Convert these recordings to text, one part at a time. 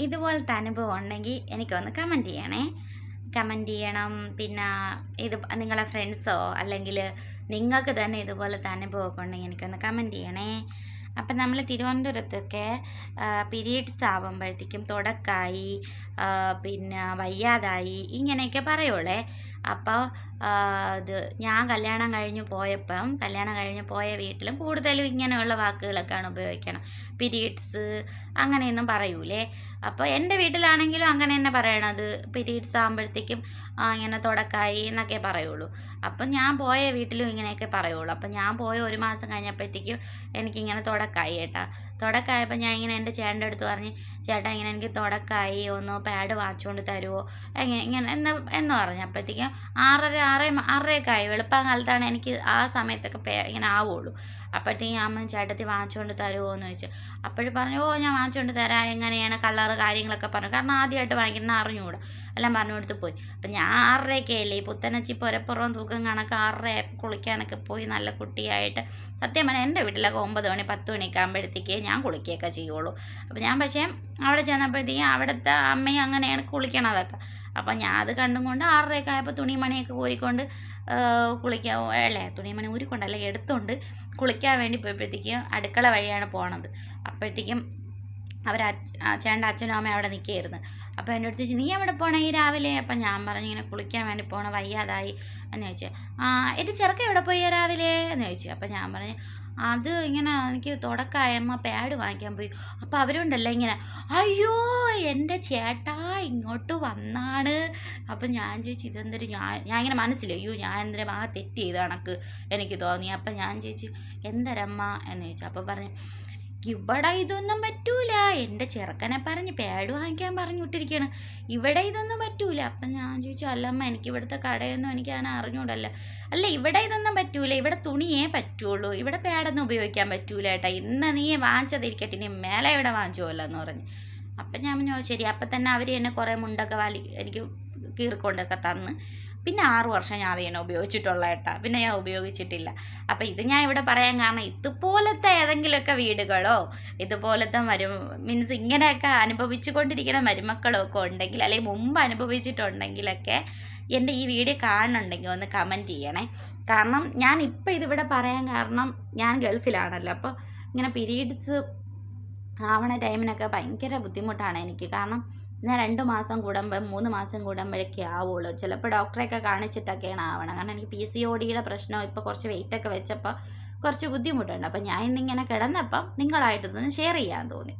ഇതുപോലത്തെ അനുഭവം ഉണ്ടെങ്കിൽ എനിക്കൊന്ന് കമൻറ്റ് ചെയ്യണേ. കമൻറ്റ് ചെയ്യണം. പിന്നെ ഇത് നിങ്ങളെ ഫ്രണ്ട്സോ അല്ലെങ്കിൽ നിങ്ങൾക്ക് തന്നെ ഇതുപോലത്തെ അനുഭവമൊക്കെ ഉണ്ടെങ്കിൽ എനിക്കൊന്ന് കമൻറ്റ് ചെയ്യണേ. അപ്പം നമ്മൾ തിരുവനന്തപുരത്തൊക്കെ പീരീഡ്സ് ആകുമ്പോഴത്തേക്കും തുടക്കായി, പിന്നെ വയ്യാതായി, ഇങ്ങനെയൊക്കെ പറയുള്ളേ. അപ്പോൾ ഇത് ഞാൻ കല്യാണം കഴിഞ്ഞ് പോയ വീട്ടിലും കൂടുതലും ഇങ്ങനെയുള്ള വാക്കുകളൊക്കെയാണ് ഉപയോഗിക്കണം. പീരീഡ്സ് അങ്ങനെയൊന്നും പറയൂലേ. അപ്പോൾ എൻ്റെ വീട്ടിലാണെങ്കിലും അങ്ങനെ തന്നെ പറയണത്. പീരീഡ്സ് ആകുമ്പോഴത്തേക്കും ഇങ്ങനെ തുടക്കായി എന്നൊക്കെ പറയുള്ളൂ. അപ്പം ഞാൻ പോയ വീട്ടിലും ഇങ്ങനെയൊക്കെ പറയുള്ളൂ. അപ്പം ഞാൻ പോയ 1 മാസം കഴിഞ്ഞപ്പോഴത്തേക്കും എനിക്കിങ്ങനെ തുടക്കായി കേട്ടോ. തുടക്കായപ്പോൾ ഞാൻ ഇങ്ങനെ എൻ്റെ ചേട്ടൻ്റെ അടുത്ത് പറഞ്ഞ്, ചേട്ടാ ഇങ്ങനെ എനിക്ക് തുടക്കായി, ഒന്ന് പാഡ് വാങ്ങിച്ചുകൊണ്ട് തരുമോ ഇങ്ങനെ എന്ന് പറഞ്ഞു. അപ്പോഴത്തേക്കും 6:30 ആയി. വെളുപ്പാൻ കാലത്താണ് എനിക്ക് ആ സമയത്തൊക്കെ ഇങ്ങനെ ആവുള്ളൂ. അപ്പോഴത്തേക്കും അമ്മ ചേട്ടത്തി വാങ്ങിച്ചുകൊണ്ട് തരുമോ എന്ന് ചോദിച്ചു. അപ്പോഴും പറഞ്ഞു, ഞാൻ വാങ്ങിച്ചുകൊണ്ട് തരാം, എങ്ങനെയാണ് കളറ് കാര്യങ്ങളൊക്കെ പറഞ്ഞു. കാരണം ആദ്യമായിട്ട് വാങ്ങിക്കുന്ന അറിഞ്ഞുകൂടാ, എല്ലാം പറഞ്ഞു കൊടുത്ത് പോയി. അപ്പം ഞാൻ 6:30 അല്ലേ, ഈ പുത്തനച്ചി പുരപ്പുറം തൂക്കം കണക്ക് 6:30 കുളിക്കാനൊക്കെ പോയി നല്ല കുട്ടിയായിട്ട്. സത്യം പറഞ്ഞാൽ എൻ്റെ വീട്ടിലൊക്കെ 9 മണി 10 മണിയൊക്കെ ആകുമ്പോഴത്തേക്ക് ഞാൻ കുളിക്കുകയൊക്കെ ചെയ്യുള്ളൂ. അപ്പം ഞാൻ പക്ഷേ അവിടെ ചെന്നപ്പോഴത്തേക്കും അവിടുത്തെ അമ്മയും അങ്ങനെയാണ് കുളിക്കണതൊക്കെ. അപ്പം ഞാൻ അത് കണ്ടും കൊണ്ട് 6:30 ആയപ്പോൾ തുണിമണിയൊക്കെ ഊരിക്കൊണ്ട് തുണിമണി ഊരിക്കൊണ്ടല്ല, എടുത്തുകൊണ്ട് കുളിക്കാൻ വേണ്ടി പോയപ്പോഴത്തേക്കും അടുക്കള വഴിയാണ് പോണത്. അപ്പോഴത്തേക്കും ചേട്ടൻ്റെ അച്ഛനും അമ്മയും അവിടെ നിൽക്കുകയായിരുന്നു. അപ്പോൾ എൻ്റെ അടുത്ത് ചോദിച്ചു, നീ എവിടെ പോകണം ഈ രാവിലെ? അപ്പം ഞാൻ പറഞ്ഞു, ഇങ്ങനെ കുളിക്കാൻ വേണ്ടി പോകണം, വയ്യാതായി എന്ന് ചോദിച്ചു. എൻ്റെ ചെറുക്കൻ എവിടെ പോയി രാവിലെ എന്ന് ചോദിച്ചു. അപ്പം ഞാൻ പറഞ്ഞു, അത് ഇങ്ങനെ എനിക്ക് തുടക്കമായമ്മ പാഡ് വാങ്ങിക്കാൻ പോയി. അപ്പോൾ അവരുണ്ടല്ലോ ഇങ്ങനെ, അയ്യോ എൻ്റെ ചേട്ടാ ഇങ്ങോട്ട് വന്നാണ്. അപ്പം ഞാൻ ചോദിച്ചു, ഇതെന്തൊരു ഞാൻ ഇങ്ങനെ മനസ്സിലായി, അയ്യോ ഞാൻ എന്തിനാ തെറ്റ് ചെയ്ത കണക്ക് എനിക്ക് തോന്നി. അപ്പം ഞാൻ ചോദിച്ചു, എന്തരമ്മ എന്ന് ചോദിച്ചു. അപ്പോൾ പറഞ്ഞു, ഇവിടെ ഇതൊന്നും പറ്റൂല, എൻ്റെ ചെറുക്കനെ പറഞ്ഞ് പാഡ് വാങ്ങിക്കാൻ പറഞ്ഞു വിട്ടിരിക്കുകയാണ്, ഇവിടെ ഇതൊന്നും പറ്റൂല. അപ്പം ഞാൻ ചോദിച്ചു, അല്ലമ്മ എനിക്ക് ഇവിടുത്തെ കടയൊന്നും എനിക്ക് അങ്ങനെ അറിഞ്ഞൂടല്ലോ. അല്ല ഇവിടെ ഇതൊന്നും പറ്റൂല, ഇവിടെ തുണിയേ പറ്റുള്ളൂ, ഇവിടെ പാഡൊന്നും ഉപയോഗിക്കാൻ പറ്റൂല ഏട്ടാ, ഇന്ന് നീ വാങ്ങിച്ചതിരിക്കട്ടെ, ഇനി മേലെ ഇവിടെ വാങ്ങിച്ചുമല്ലോ എന്ന് പറഞ്ഞു. അപ്പം ഞാൻ പറഞ്ഞു, ശരി. അപ്പം തന്നെ അവർ എന്നെ കുറേ മുണ്ടൊക്കെ എനിക്ക് കീറിക്കൊണ്ടൊക്കെ തന്ന്. പിന്നെ 6 വർഷം ഞാൻ അത് തന്നെ ഉപയോഗിച്ചിട്ടുള്ള ഏട്ടാ, പിന്നെ ഞാൻ ഉപയോഗിച്ചിട്ടില്ല. അപ്പം ഇത് ഞാൻ ഇവിടെ പറയാൻ കാരണം, ഇതുപോലത്തെ ഏതെങ്കിലുമൊക്കെ വീടുകളോ ഇതുപോലത്തെ മീൻസ് ഇങ്ങനെയൊക്കെ അനുഭവിച്ചു കൊണ്ടിരിക്കുന്ന മരുമക്കളോ ഒക്കെ ഉണ്ടെങ്കിൽ, അല്ലെങ്കിൽ മുമ്പ് അനുഭവിച്ചിട്ടുണ്ടെങ്കിലൊക്കെ എൻ്റെ ഈ വീഡിയോ കാണുന്നുണ്ടെങ്കിൽ ഒന്ന് കമൻറ്റ് ചെയ്യണേ. കാരണം ഞാൻ ഇപ്പം ഇതിവിടെ പറയാൻ കാരണം, ഞാൻ ഗൾഫിലാണല്ലോ. അപ്പോൾ ഇങ്ങനെ പീരീഡ്സ് ആവണ ടൈമിനൊക്കെ ഭയങ്കര ബുദ്ധിമുട്ടാണ് എനിക്ക്. കാരണം ഞാൻ 2 മാസം കൂടുമ്പോൾ 3 മാസം കൂടുമ്പോഴൊക്കെ ആവുള്ളൂ. ചിലപ്പോൾ ഡോക്ടറെയൊക്കെ കാണിച്ചിട്ടൊക്കെയാണ് ആവണം. കാരണം എനിക്ക് PCODയുടെ പ്രശ്നം, ഇപ്പോൾ കുറച്ച് വെയിറ്റൊക്കെ വെച്ചപ്പോൾ കുറച്ച് ബുദ്ധിമുട്ടുണ്ട്. അപ്പം ഞാൻ ഇന്നിങ്ങനെ കിടന്നപ്പം നിങ്ങളായിട്ടൊന്ന് ഷെയർ ചെയ്യാൻ തോന്നി.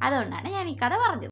അതുകൊണ്ടാണ് ഞാൻ ഈ കഥ പറഞ്ഞത്.